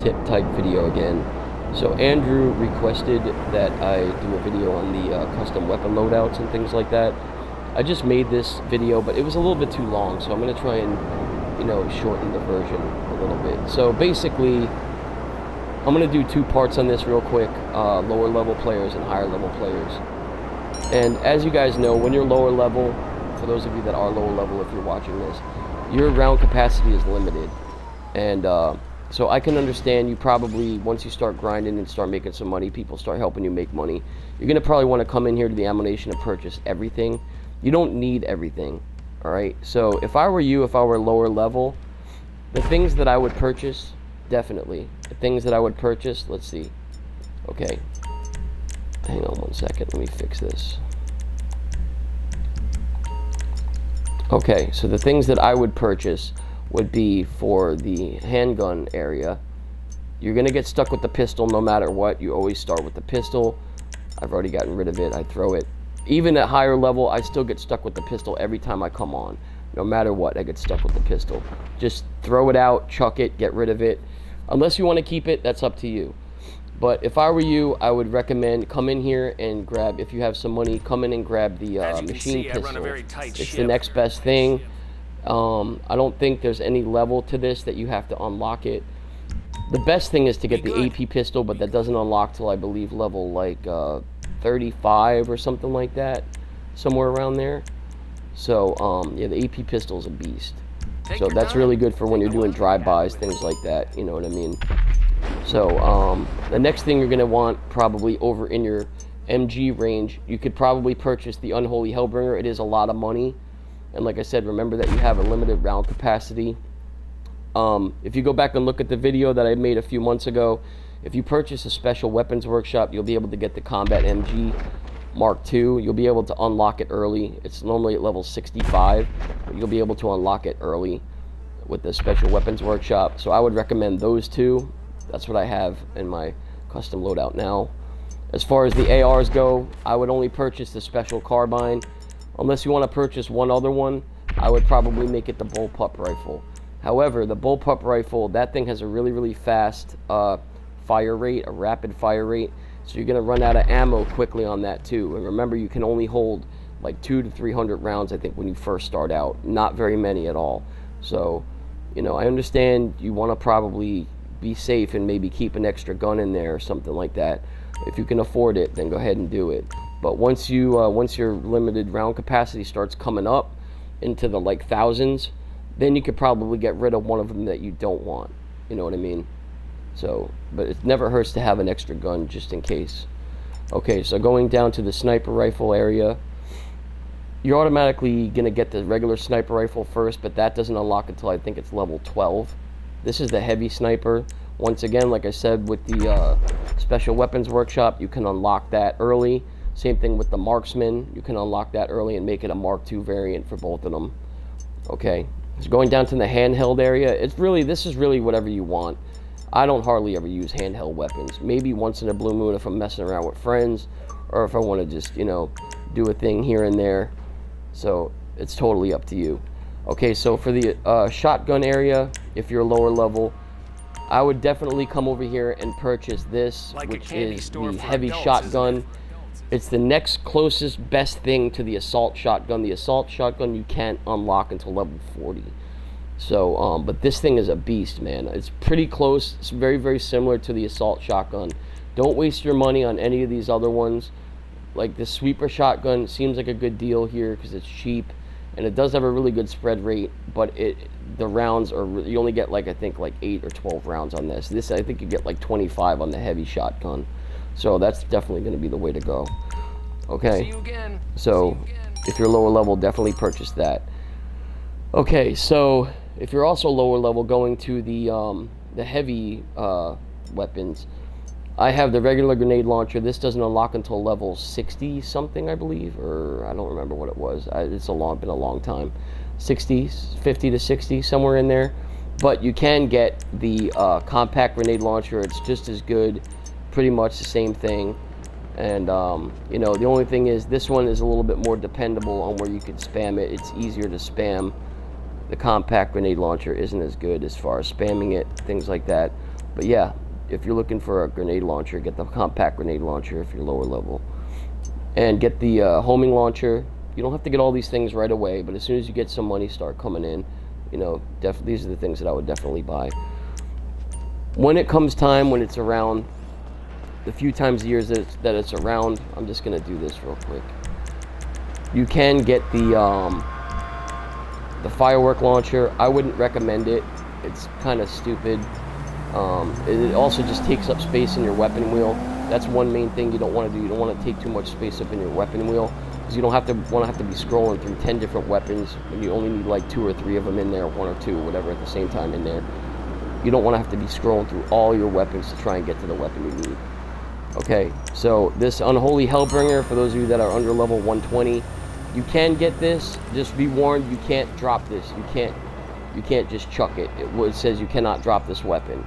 tip type video again. So Andrew requested that I do a video on the custom weapon loadouts and things like that. I just made this video, but it was a little bit too long, so I'm going to try and, shorten the version a little bit. So basically, I'm going to do two parts on this real quick, lower level players and higher level players. And as you guys know, when you're lower level, for those of you that are lower level if you're watching this, your round capacity is limited. And so I can understand you probably, once you start grinding and start making some money, people start helping you make money, you're going to probably want to come in here to the ammunition and purchase everything. You don't need everything, all right? So if I were you, if I were lower level, the things that I would purchase, definitely. The things that I would purchase, let's see. Okay. Hang on one second, let me fix this. Okay, so the things that I would purchase would be for the handgun area. You're going to get stuck with the pistol no matter what. You always start with the pistol. I've already gotten rid of it. I throw it. Even at higher level, I still get stuck with the pistol every time I come on. No matter what, I get stuck with the pistol. Just throw it out, chuck it, get rid of it. Unless you want to keep it, that's up to you. But if I were you, I would recommend come in here and grab, if you have some money, come in and grab the machine pistol. It's the next best thing. I don't think there's any level to this that you have to unlock it. The best thing is to get the AP pistol, but that doesn't unlock till I believe level like 35 or something like that, somewhere around there. So yeah, the AP pistol is a beast. So that's really good for when you're doing drive-bys, things like that, you know what I mean? So the next thing you're going to want probably over in your MG range, you could probably purchase the Unholy Hellbringer. It is a lot of money. And like I said, remember that you have a limited round capacity. If you go back and look at the video that I made a few months ago, if you purchase a special weapons workshop, you'll be able to get the Combat MG Mark II. You'll be able to unlock it early. It's normally at level 65, but you'll be able to unlock it early with the special weapons workshop. So I would recommend those two. That's what I have in my custom loadout now. As far as the ARs go, I would only purchase the special carbine. Unless you want to purchase one other one, I would probably make it the Bullpup Rifle. However, the Bullpup Rifle, that thing has a really, really fast fire rate, a rapid fire rate. So you're going to run out of ammo quickly on that too. And remember, you can only hold like 200 to 300 rounds, I think, when you first start out. Not very many at all. So, I understand you want to probably be safe and maybe keep an extra gun in there or something like that. If you can afford it, then go ahead and do it. But once your limited round capacity starts coming up into the like thousands, then you could probably get rid of one of them that you don't want. You know what I mean? So, but it never hurts to have an extra gun just in case. Okay, so going down to the sniper rifle area, you're automatically going to get the regular sniper rifle first, but that doesn't unlock until I think it's level 12. This is the heavy sniper. Once again, like I said, with the special weapons workshop, you can unlock that early. Same thing with the marksman. You can unlock that early and make it a Mark II variant for both of them. Okay, so going down to the handheld area, this is really whatever you want. I don't hardly ever use handheld weapons. Maybe once in a blue moon if I'm messing around with friends, or if I want to just, do a thing here and there. So it's totally up to you. Okay, so for the shotgun area, if you're lower level, I would definitely come over here and purchase this, which is the heavy shotgun. It's the next closest best thing to the assault shotgun. The assault shotgun you can't unlock until level 40. So, but this thing is a beast, man. It's pretty close. It's very, very similar to the assault shotgun. Don't waste your money on any of these other ones. Like the sweeper shotgun seems like a good deal here because it's cheap. And it does have a really good spread rate, but the rounds are, you only get like, I think like 8 or 12 rounds on this. This, I think you get like 25 on the heavy shotgun. So that's definitely going to be the way to go. Okay, so if you're lower level, definitely purchase that. Okay, so if you're also lower level, going to the heavy weapons, I have the regular grenade launcher. This doesn't unlock until level 60 something, I believe, or I don't remember what it was. It's been a long time. 50 to 60, somewhere in there. But you can get the compact grenade launcher. It's just as good, pretty much the same thing. And the only thing is this one is a little bit more dependable on where you can spam it. It's easier to spam. The compact grenade launcher isn't as good as far as spamming it, things like that. But yeah, if you're looking for a grenade launcher, get the compact grenade launcher if you're lower level. And get the homing launcher. You don't have to get all these things right away, but as soon as you get some money start coming in, you know, these are the things that I would definitely buy. When it comes time, when it's around, the few times a year that it's around, I'm just going to do this real quick. You can get the firework launcher. I wouldn't recommend it. It's kind of stupid. It also just takes up space in your weapon wheel. That's one main thing you don't want to do. You don't want to take too much space up in your weapon wheel, because you don't have to be scrolling through 10 different weapons when you only need like 2 or 3 of them in there, 1 or 2, whatever, at the same time in there. You don't want to have to be scrolling through all your weapons to try and get to the weapon you need. Okay, so this Unholy Hellbringer, for those of you that are under level 120, you can get this. Just be warned, you can't drop this. You can't just chuck it. It says you cannot drop this weapon.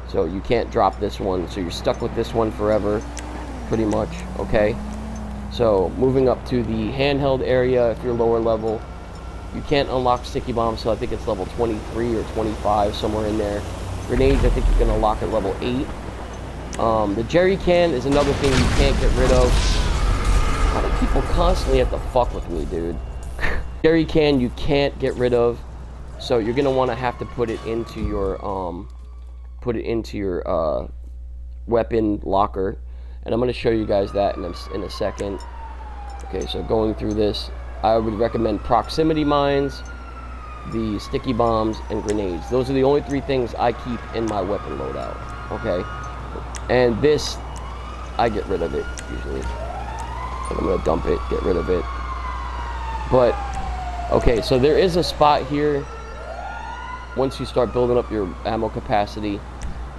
So you can't drop this one, so you're stuck with this one forever, pretty much, okay? So moving up to the handheld area, if you're lower level, you can't unlock sticky bombs, so I think it's level 23 or 25, somewhere in there. Grenades, I think you can unlock at level 8. The jerry can is another thing you can't get rid of. A lot of people constantly have to fuck with me, dude. Jerry can you can't get rid of, so you're gonna want to have to put it into your weapon locker, and I'm going to show you guys that in a second. Okay, so going through this, I would recommend proximity mines, the sticky bombs, and grenades. Those are the only 3 things I keep in my weapon loadout. Okay, and this, I get rid of it usually. And I'm going to dump it, get rid of it. But okay, so there is a spot here. Once you start building up your ammo capacity,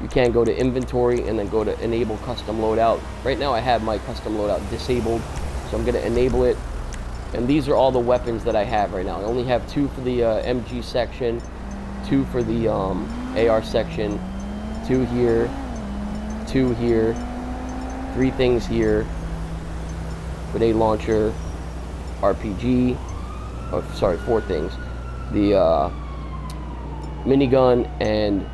you can go to inventory and then go to enable custom loadout. Right now I have my custom loadout disabled, so I'm going to enable it. And these are all the weapons that I have right now. I only have 2 for the MG section, 2 for the AR section, 2 here, 2 here, 3 things here, grenade launcher, RPG, oh sorry, 4 things. The minigun and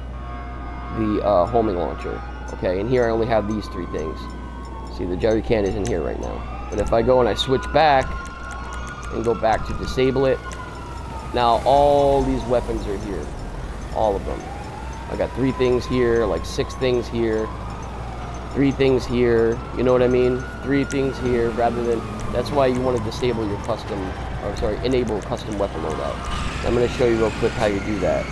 the homing launcher. Okay, and here I only have these 3 things. See, the jerry can is in here right now. But if I go and I switch back and go back to disable it, now all these weapons are here. All of them. I got 3 things here, like 6 things here, 3 things here, you know what I mean? 3 things here, rather than, that's why you want to disable your custom, or sorry, enable custom weapon loadout. I'm going to show you real quick how you do that.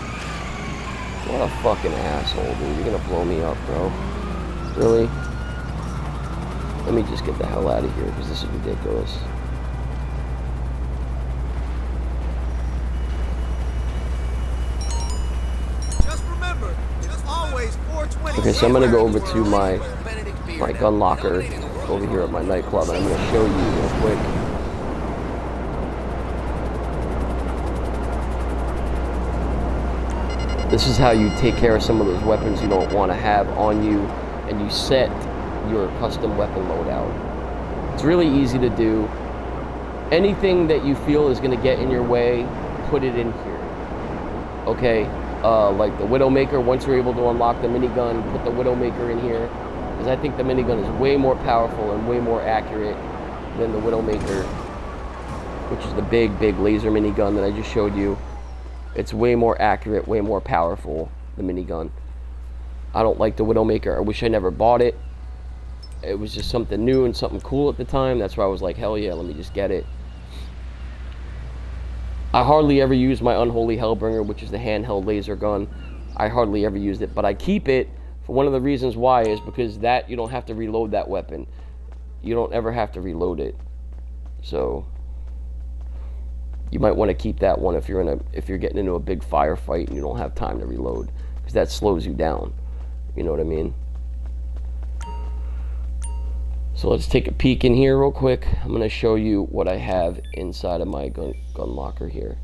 What a fucking asshole, dude. You're gonna blow me up, bro. Really? Let me just get the hell out of here, because this is ridiculous. Just remember, it's always 420. Okay, so I'm gonna go over to my gun locker over here at my nightclub, and I'm gonna show you real quick. This is how you take care of some of those weapons you don't want to have on you, and you set your custom weapon loadout. It's really easy to do. Anything that you feel is going to get in your way, put it in here. Okay, like the Widowmaker, once you're able to unlock the minigun, put the Widowmaker in here, because I think the minigun is way more powerful and way more accurate than the Widowmaker, which is the big laser minigun that I just showed you. It's way more accurate, way more powerful, the minigun. I don't like the Widowmaker. I wish I never bought it. It was just something new and something cool at the time. That's why I was like, hell yeah, let me just get it. I hardly ever use my Unholy Hellbringer, which is the handheld laser gun. I hardly ever used it, but I keep it for one of the reasons why is because that you don't have to reload that weapon. You don't ever have to reload it. So you might want to keep that one if you're getting into a big firefight and you don't have time to reload, because that slows you down. You know what I mean? So let's take a peek in here real quick. I'm going to show you what I have inside of my gun locker here.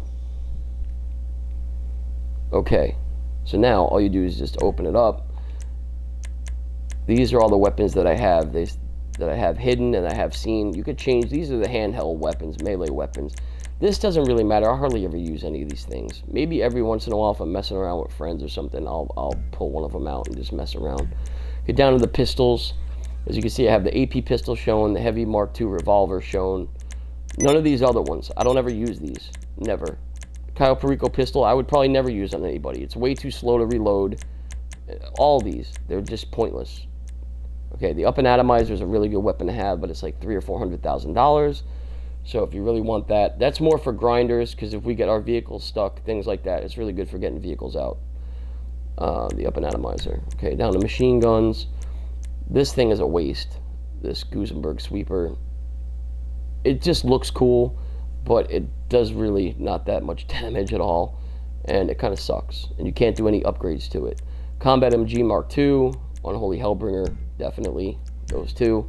Okay, so now all you do is just open it up. These are all the weapons that I have. That I have hidden and I have seen. You could change. These are the handheld weapons, melee weapons. This doesn't really matter. I hardly ever use any of these things. Maybe every once in a while if I'm messing around with friends or something, I'll pull one of them out and just mess around. Get down to the pistols. As you can see, I have the AP pistol shown, the heavy Mark II revolver shown. None of these other ones. I don't ever use these. Never. Kyle Perico pistol, I would probably never use on anybody. It's way too slow to reload. All these, they're just pointless. Okay, the up and atomizer is a really good weapon to have, but it's like $300,000 or $400,000. So if you really want that, that's more for grinders, because if we get our vehicles stuck, things like that, it's really good for getting vehicles out. The up and atomizer. Okay, down to machine guns. This thing is a waste. This Gusenberg sweeper. It just looks cool, but it does really not that much damage at all, and it kind of sucks. And you can't do any upgrades to it. Combat MG Mark II, Unholy Hellbringer, definitely those two.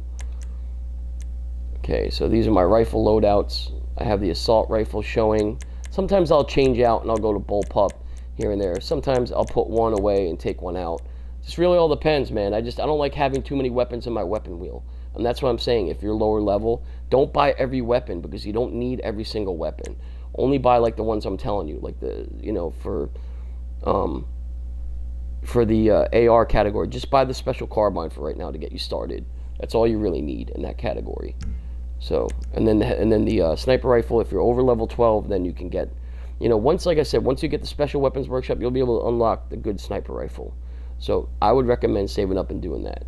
Okay, so these are my rifle loadouts. I have the assault rifle showing. Sometimes I'll change out and I'll go to Bullpup here and there. Sometimes I'll put one away and take one out. Just really all depends, man. I don't like having too many weapons in my weapon wheel. And that's what I'm saying. If you're lower level, don't buy every weapon because you don't need every single weapon. Only buy like the ones I'm telling you, like the, for the AR category, just buy the special carbine for right now to get you started. That's all you really need in that category. So, and then the sniper rifle, if you're over level 12, then you can get, once, like I said, once you get the special weapons workshop, you'll be able to unlock the good sniper rifle. So I would recommend saving up and doing that.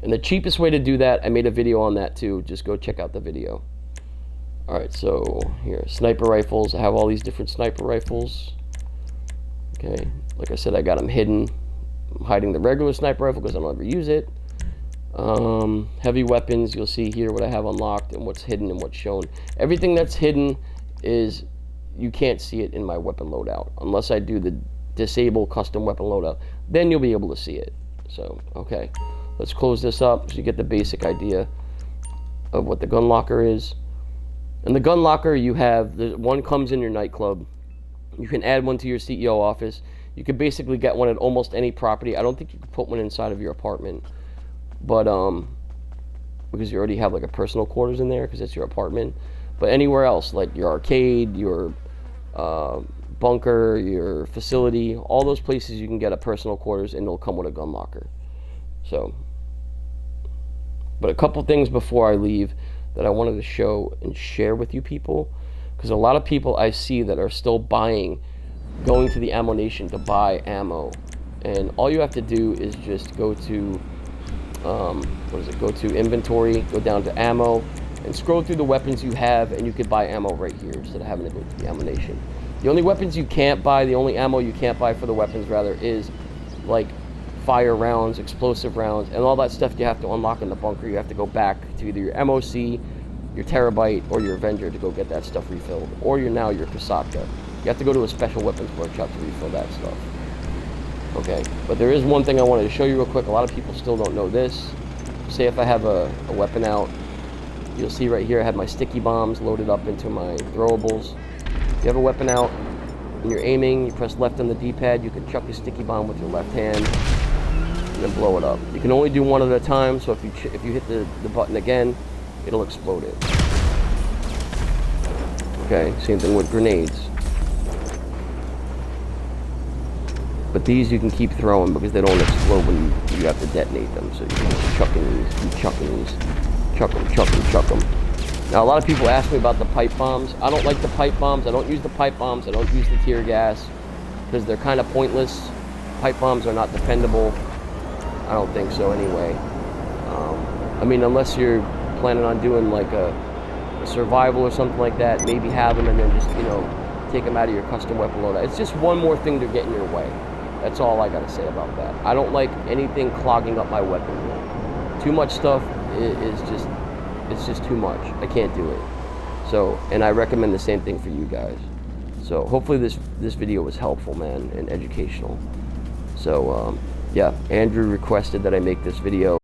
And the cheapest way to do that, I made a video on that too. Just go check out the video. Alright, so here, sniper rifles. I have all these different sniper rifles. Okay, like I said, I got them hidden. I'm hiding the regular sniper rifle because I don't ever use it. Heavy weapons, you'll see here what I have unlocked and what's hidden and what's shown. Everything that's hidden is, you can't see it in my weapon loadout. Unless I do the disable custom weapon loadout, then you'll be able to see it. So, okay. Let's close this up so you get the basic idea of what the gun locker is. In the gun locker, you have, one comes in your nightclub. You can add one to your CEO office. You can basically get one at almost any property. I don't think you can put one inside of your apartment. But, because you already have like a personal quarters in there because it's your apartment. But anywhere else, like your arcade, your bunker, your facility, all those places you can get a personal quarters and it'll come with a gun locker. So, but a couple things before I leave that I wanted to show and share with you people, because a lot of people I see that are still going to the Ammo Nation to buy ammo, and all you have to do is just go to go to inventory, go down to ammo, and scroll through the weapons you have, and you could buy ammo right here instead of having to go to the Ammo Nation. The only weapons you can't buy, the only ammo you can't buy for the weapons rather, is like fire rounds, explosive rounds, and all that stuff you have to unlock in the bunker. You have to go back to either your MOC, your Terabyte, or your Avenger to go get that stuff refilled, or your Kasatka. You have to go to a special weapons workshop to refill that stuff. Okay, but there is one thing I wanted to show you real quick. A lot of people still don't know this. Say if I have a weapon out, you'll see right here I have my sticky bombs loaded up into my throwables. If you have a weapon out and you're aiming, you press left on the D-pad, you can chuck a sticky bomb with your left hand and then blow it up. You can only do one at a time, so if you hit the button again, it'll explode it. Okay, same thing with grenades. But these you can keep throwing because they don't explode when you have to detonate them. So you can keep chucking these, chuck them. Now a lot of people ask me about the pipe bombs. I don't like the pipe bombs. I don't use the pipe bombs. I don't use the tear gas because they're kind of pointless. Pipe bombs are not dependable. I don't think so anyway. I mean, unless you're planning on doing like a survival or something like that, maybe have them and then just, take them out of your custom weapon loadout. It's just one more thing to get in your way. That's all I gotta say about that. I don't like anything clogging up my weapon wheel. Too much stuff it's just too much. I can't do it. So, and I recommend the same thing for you guys. So hopefully this video was helpful, man, and educational. So yeah, Andrew requested that I make this video.